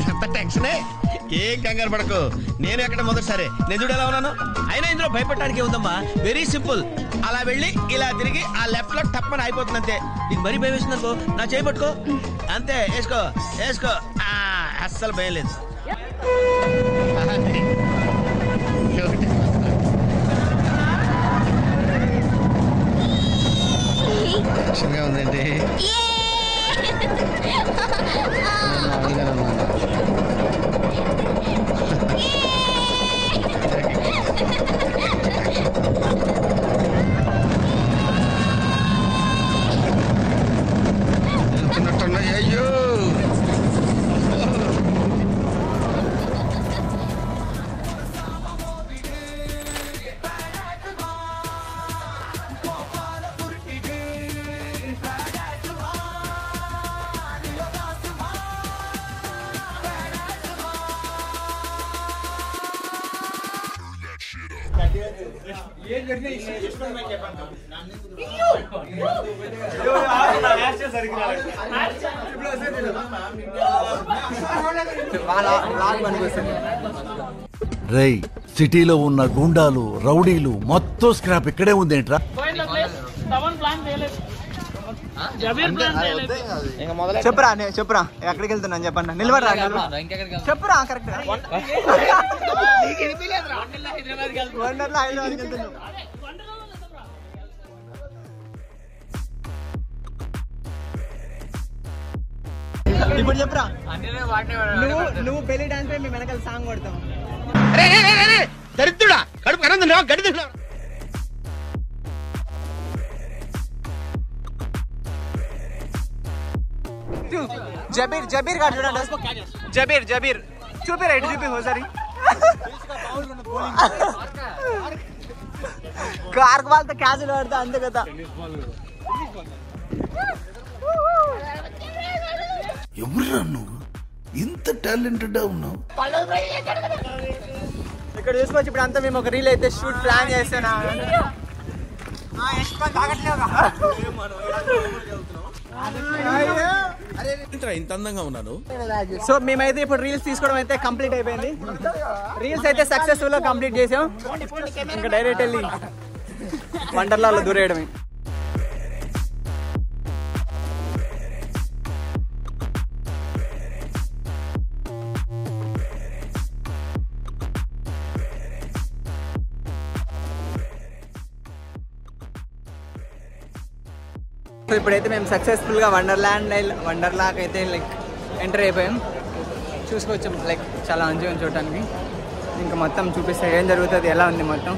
ఇదంతా టెన్షనే. ఏం కంగారు పడకు, నేను ఎక్కడ మొదటిసారి నేను చూడు ఎలా ఉన్నాను. అయినా ఇందులో భయపడటానికి ఉందమ్మా, వెరీ సింపుల్. అలా వెళ్ళి ఇలా తిరిగి ఆ లెఫ్ట్ లో టప్పని అయిపోతుంది అంతే. నీకు మరీ భయం వేసింది అనుకో, నా చేయి పట్టుకో అంతే. వేసుకో వేసుకో, అస్సలు భయం లేదు. టెన్షన్గా ఉందండి. అయ్యో రై, సిటీలో ఉన్న గుండాలు రౌడీలు మొత్తం స్క్రాప్ ఇక్కడే ఉందేంట్రా? చెప్పురా చెప్పురా, ఎక్కడికి వెళ్తున్నాను చెప్పండి. నిలబడరా చెప్పురా. కరెక్ట్ ఇప్పుడు చెప్పురా. నువ్వు పెళ్లి డాన్స్ మేము వెనకాల సాంగ్ కొడతాం. దరిద్రుడా, కడుపు కనందు గడి. జబీర్ గారు చూడండి. జబీర్ చూపిరా, ఇటు చూపి ఒకసారి. కార్కు వాళ్ళతో క్యాజులు పడతా అంతే కదా. ఎవరురా నువ్వు, ఇంత టాలెంటెడ్ ఉన్నావు? ఇక్కడ చూసుకోవచ్చు. ఇప్పుడు అంతా మేము ఒక రీల్ అయితే షూట్ ప్లాన్ చేస్తున్నా. ఇంత అందంగా ఉన్నాను. సో మేమైతే ఇప్పుడు రీల్స్ తీసుకోవడం అయితే కంప్లీట్ అయిపోయింది. రీల్స్ అయితే సక్సెస్ఫుల్ గా కంప్లీట్ చేసాం. ఇంకా డైరెక్ట్ వెళ్ళి వండర్లాలో దూరేయడమే. సో ఇప్పుడైతే మేము సక్సెస్ఫుల్గా వండర్లాకి అయితే లైక్ ఎంటర్ అయిపోయాం. చూసుకోవచ్చు, లైక్ చాలా మంచిగా ఉంది చూడటానికి. ఇంకా మొత్తం చూపిస్తే ఏం జరుగుతుంది, ఎలా ఉంది మొత్తం.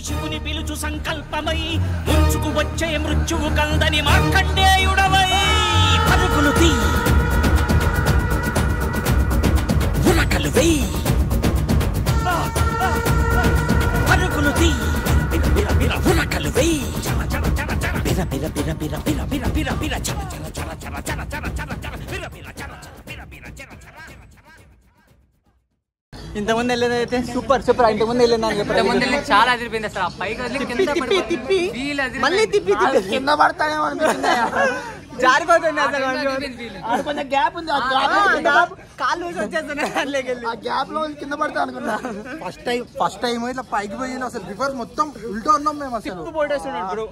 శివుని పిలుచు సంకల్పమై ముంచుకు వచ్చే మృత్యువు కందని మార్కండేయుడవై పరుగులు తీ ఉరకలు వెయ్యి పరుగులు తీ ఉరకలు వెయ్యి బిర బిర బిర బిర బిర బిర బిర బిర చర చర చర చర చర చర చర చర బిర బిర చర చర బిర బిర చర చర. ఇంతకుముందు వెళ్ళేది అయితే సూపర్ సూపర్. ఇంతకుముందు వెళ్ళిందని చాలా అదిరిపోయింది అసలు. పైకి తిప్పి మళ్ళీ తిప్పి కింద పడతానేమో జారిపోతుంది అసలు. కొంచెం గ్యాప్ ఉంది, కాళ్ళు వచ్చేస్తున్నాయి. ఆ గ్యాప్ లో కింద పడతా అనుకున్నా. ఫస్ట్ టైం ఇట్లా పైకి పోయింది అసలు. రివర్స్ మొత్తం ఉల్టా ఉన్నాం మేము అసలు. పోటేస్తున్నాడు బ్రో.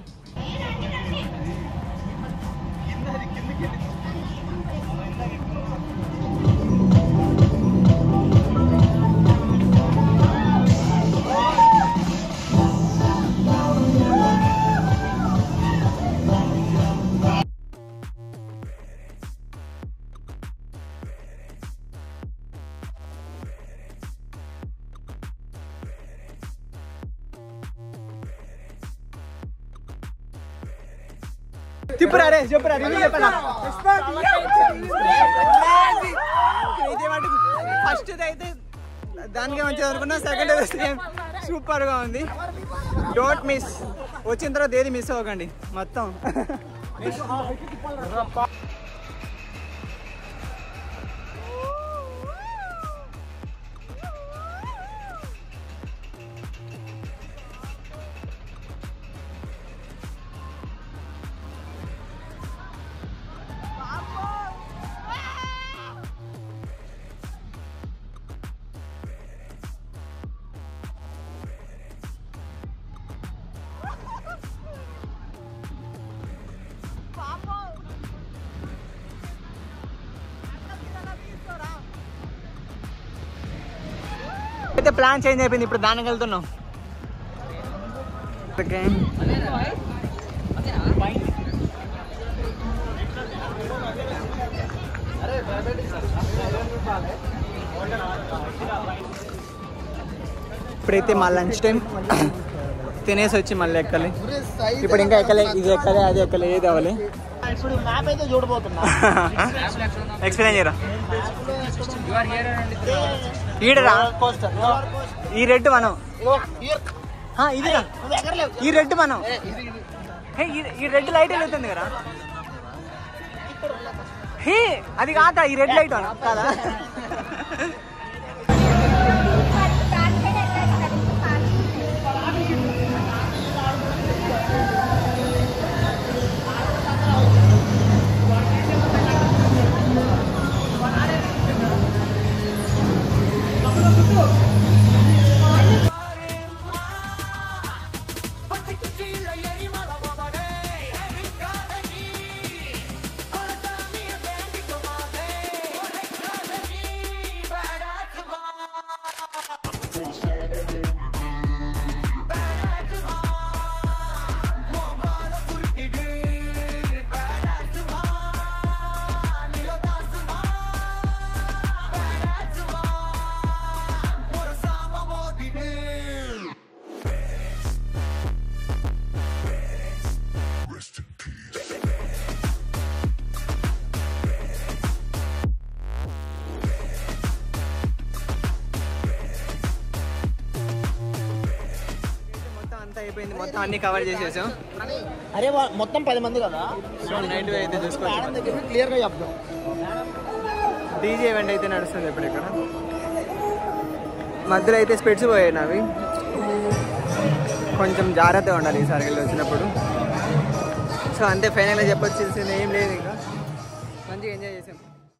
చెప్పురా రే చెప్పురా. ఫస్ట్ అయితే దానికి మంచిగా అనుకున్నా. సెకండ్ అయితే సూపర్ గా ఉంది. Don't miss. వచ్చిన తర్వాత ఏది మిస్ అవ్వకండి మొత్తం. ఇప్పుడైతే ప్లాన్ చేంజ్ అయిపోయింది, ఇప్పుడు దానికి వెళ్తున్నాం. ఓకే ఇప్పుడైతే మా లంచ్ టైం, తినేసి వచ్చి మళ్ళీ ఎక్కాలి. ఇప్పుడు ఇంకా ఎక్కలే, ఇది ఎక్కలే అది ఎక్కలే, ఏది అవ్వాలి. ఇప్పుడు మ్యాప్ అయితే చూడబోతున్నా. ఎక్స్ప్లెయిన్ చేయరా. ఈడరా ఈ రెడ్ మనం, ఇదిరా ఈ రెడ్ మనం, ఈ రెడ్ లైట్ వెళ్తుంది కదా. హే అది కాదా ఈ రెడ్ లైట్ అన్న కాదా. అయిపోయింది, మొత్తం అన్ని కవర్ చేసేసాం. అరే మొత్తం 10 మంది కదా. సో నైట్ అయితే చూసుకోవచ్చు, క్లియర్ గా చెప్తాం. డీజే ఈవెంట్ అయితే నడుస్తుంది ఇప్పుడు ఇక్కడ. మధ్యలో అయితే స్పెట్స్ పోయాయి నావి, కొంచెం జాగ్రత్తగా ఉండాలి ఈసారి వెళ్ళి వచ్చినప్పుడు. సో అంతే, ఫైనల్గా చెప్పొచ్చేసింది ఏం లేదు, ఇంకా మంచిగా ఎంజాయ్ చేసాం.